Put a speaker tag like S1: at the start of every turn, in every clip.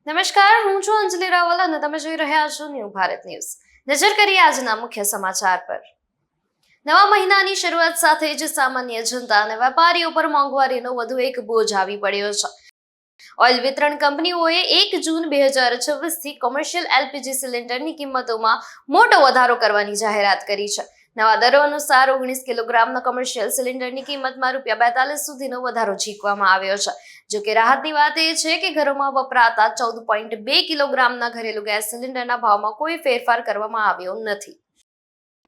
S1: નમસ્કાર, હું છું અંજલિ રાવલ અને તમે જોઈ રહ્યા છો ન્યૂ ભારત ન્યૂઝ. નજર કરીએ આજના મુખ્ય સમાચાર પર. નવા મહિનાની શરૂઆત સાથે જ સામાન્ય જનતા અને વેપારીઓ પર મોંઘવારીનો વધુ એક બોજ આવી પડ્યો છે. ઓઇલ વિતરણ કંપનીઓએ 1 જૂન 2026 થી કોમર્શિયલ એલપીજી સિલિન્ડરની કિંમતોમાં મોટો વધારો કરવાની જાહેરાત કરી છે. નવા દરો અનુસાર 19 કિલોગ્રામના કોમર્શિયલ સિલિન્ડરની કિંમતમાં ₹42 સુધીનો વધારો ઝીકવામાં આવ્યો છે. જોકે રાહતની વાત એ છે કે ઘરોમાં વપરાતા 14.2 કિલોગ્રામના ઘરેલું ગેસ સિલિન્ડરના ભાવમાં કોઈ ફેરફાર કરવામાં આવ્યો નથી.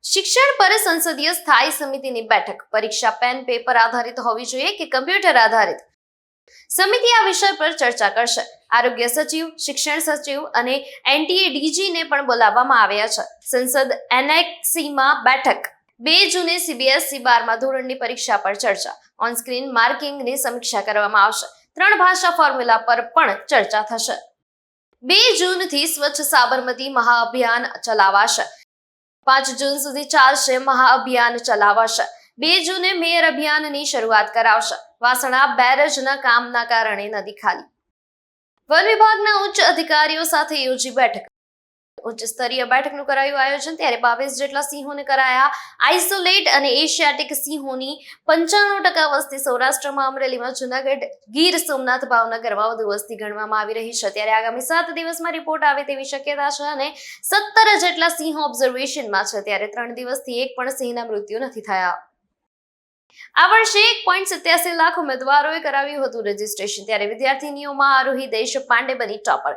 S1: શિક્ષણ પર સંસદીય સ્થાયી સમિતિની બેઠક. પરીક્ષા પેન પેપર આધારિત હોવી જોઈએ કે કમ્પ્યુટર આધારિત? સમિતિ આ વિષય પર ચર્ચા કરશે. આરોગ્ય સચિવ, શિક્ષણ સચિવ અને એનટીએ-ડીજીને પણ બોલાવવામાં આવ્યા છે. સંસદ એનેક્સીમાં બેઠક. 2 જૂને સીબીએસઈ 12મા ધોરણની પરીક્ષા પર ચર્ચા. ઓનસ્ક્રીન માર્કિંગની સમીક્ષા કરવામાં આવશે. 3 ભાષા ફોર્મ્યુલા પર પણ ચર્ચા થશે. 2 જૂનથી સ્વચ્છ સાબરમતી મહાઅભિયાન ચલાવાશે. 5 જૂન સુધી ચાલશે મહાઅભિયાન ચલાવાશે. 2 જૂને મેયર અભિયાનની શરૂઆત કરાવશે. વાસણા બેરેજના કામના કારણે નદી ખાલી. વન વિભાગના ઉચ્ચ અધિકારીઓ સાથે યોજી બેઠક. ઉચ્ચ સ્તરીય બેઠકનું કરાયું આયોજન. ત્યારે 22 જેટલા સિંહોને કરાયા આઇસોલેટ અને એશિયાટિક સિંહોની 95% વસ્તી સૌરાષ્ટ્રમાં, અમરેલીમાં, જૂનાગઢ, ગીર સોમનાથ, ભાવનગરમાં વધુ વસ્તી ગણવામાં આવી રહી છે. ત્યારે આગામી 7 દિવસમાં રિપોર્ટ આવે તેવી શક્યતા છે અને 17 જેટલા સિંહો ઓબ્ઝર્વેશનમાં છે. ત્યારે 3 દિવસથી એક પણ સિંહના મૃત્યુ નથી થયા. આ વર્ષે 1.87 લાખ ઉમેદવારોએ કરાવ્યું હતું રજીસ્ટ્રેશન. ત્યારે વિદ્યાર્થીનીઓમાં આરોહી દેશપાંડે બની ટોપર.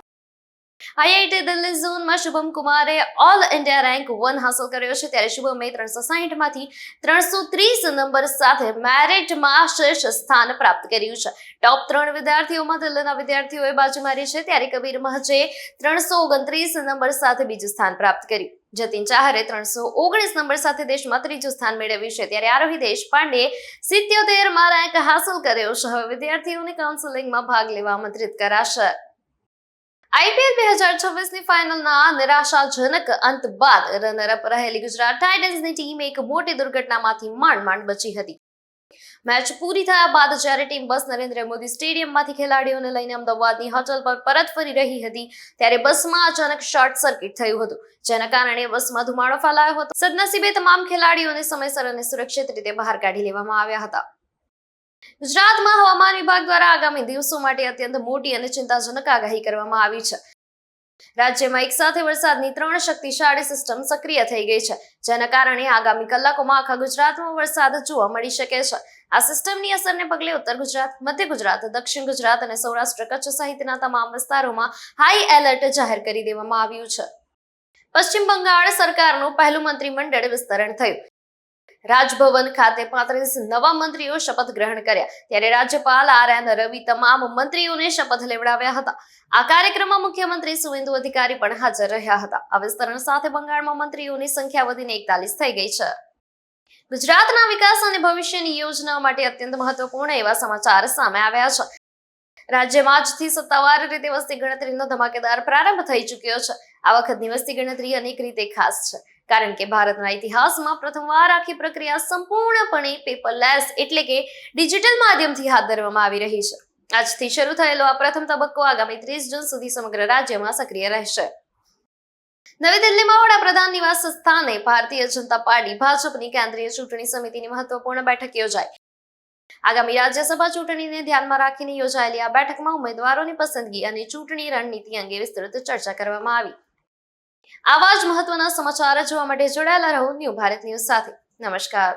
S1: આઈઆઈટી દિલ્હી ઝોનમાં શુભમ કુમારે ઓલ ઇન્ડિયા રેન્ક 1 હાંસલ કર્યો છે. ત્યારે શુભમે 360 માંથી 330 નંબર સાથે મેરિટમાં શીર્ષ સ્થાન પ્રાપ્ત કર્યું છે. ટોપ 3 વિદ્યાર્થીઓમાં દિલ્હીના વિદ્યાર્થીઓએ બાજી મારી છે. ત્યારે કબીર મહજે 329 નંબર સાથે બીજું સ્થાન પ્રાપ્ત કર્યું. જતીન ચાહરે 319 નંબર સાથે દેશમાં 3જું સ્થાન મેળવ્યું છે. ત્યારે આરોહી દેશપાંડે 77માં રેન્ક હાંસલ કર્યો છે. હવે વિદ્યાર્થીઓને કાઉન્સેલિંગમાં ભાગ લેવા આમંત્રિત કરાશે. આઈપીએલ 2026ની ફાઇનલના નિરાશાજનક અંત બાદ રનરઅપ રહેલી ગુજરાત ટાઇટન્સની ટીમ એક મોટી દુર્ઘટનામાંથી માંડ બચી હતી. મેચ પૂરી થયા બાદ જ્યારે ટીમ બસ નરેન્દ્ર મોદી સ્ટેડિયમમાંથી ખેલાડીઓને લઈને અમદાવાદની હોટલ પર પરત ફરી રહી હતી, ત્યારે બસમાં અચાનક શોર્ટ સર્કિટ થયું હતું, જેના કારણે બસમાં ધુમાડો ફેલાયો હતો. સદનસીબે તમામ ખેલાડીઓને સમયસર અને સુરક્ષિત રીતે બહાર કાઢી લેવામાં આવ્યા હતા. ગુજરાતમાં હવામાન વિભાગ દ્વારા આગામી દિવસો માટે અત્યંત મોટી અને ચિંતાજનક આગાહી કરવામાં આવી છે. રાજ્યમાં એકસાથે વરસાદની 3 શક્તિશાળી સિસ્ટમ સક્રિય થઈ ગઈ છે, જેના કારણે આગામી કલાકોમાં આખા ગુજરાતમાં વરસાદ જોવા મળી શકે છે. આ સિસ્ટમની અસરને પગલે ઉત્તર ગુજરાત, મધ્ય ગુજરાત, દક્ષિણ ગુજરાત અને સૌરાષ્ટ્ર કચ્છ સહિતના તમામ વિસ્તારોમાં હાઈ એલર્ટ જાહેર કરી દેવામાં આવ્યું છે. પશ્ચિમ બંગાળ સરકારનું પહેલું મંત્રીમંડળ વિસ્તરણ થયું. રાજભવન ખાતે 35 નવા મંત્રીઓ શપથ ગ્રહણ કર્યા. ત્યારે રાજ્યપાલ આર.એન. રવિ તમામ મંત્રીઓને શપથ લેવડાવ્યા હતા. આ કાર્યક્રમમાં મુખ્યમંત્રી સુવેન્દુ અધિકારી પણ હાજર રહ્યા હતા. આ વિસ્તરણ સાથે બંગાળમાં મંત્રીઓની સંખ્યા વધીને 41 થઈ ગઈ છે. ગુજરાતના વિકાસ અને ભવિષ્યની યોજનાઓ માટે અત્યંત મહત્વપૂર્ણ એવા સમાચાર સામે આવ્યા છે. રાજ્યમાં આજથી સત્તાવાર રીતે વસ્તી ગણતરીનો ધમાકેદાર પ્રારંભ થઈ ચૂક્યો છે. આ વખતની વસ્તી ગણતરી અનેક રીતે ખાસ છે, કારણ કે ભારતના ઇતિહાસમાં પ્રથમવાર આખી પ્રક્રિયા સંપૂર્ણપણે પેપરલેસ એટલે કે ડિજિટલ માધ્યમથી હાથ ધરવામાં આવી રહી છે. આજથી શરૂ થયેલો આ પ્રથમ તબક્કો આગામી 30 જૂન સુધી સમગ્ર રાજ્યમાં સક્રિય રહેશે. નવી દિલ્હીમાં વડાપ્રધાન નિવાસ સ્થાને ભારતીય જનતા પાર્ટી ભાજપની કેન્દ્રીય ચૂંટણી સમિતિની મહત્વપૂર્ણ બેઠક યોજાઈ. આગામી રાજ્યસભા ચૂંટણીને ધ્યાનમાં રાખીને યોજાયેલી આ બેઠકમાં ઉમેદવારોની પસંદગી અને ચૂંટણી રણનીતિ અંગે વિસ્તૃત ચર્ચા કરવામાં આવી. આવા જ મહત્વના સમાચાર જોવા માટે જોડાયેલા રહો ન્યૂ ભારત ન્યૂઝ સાથે. નમસ્કાર.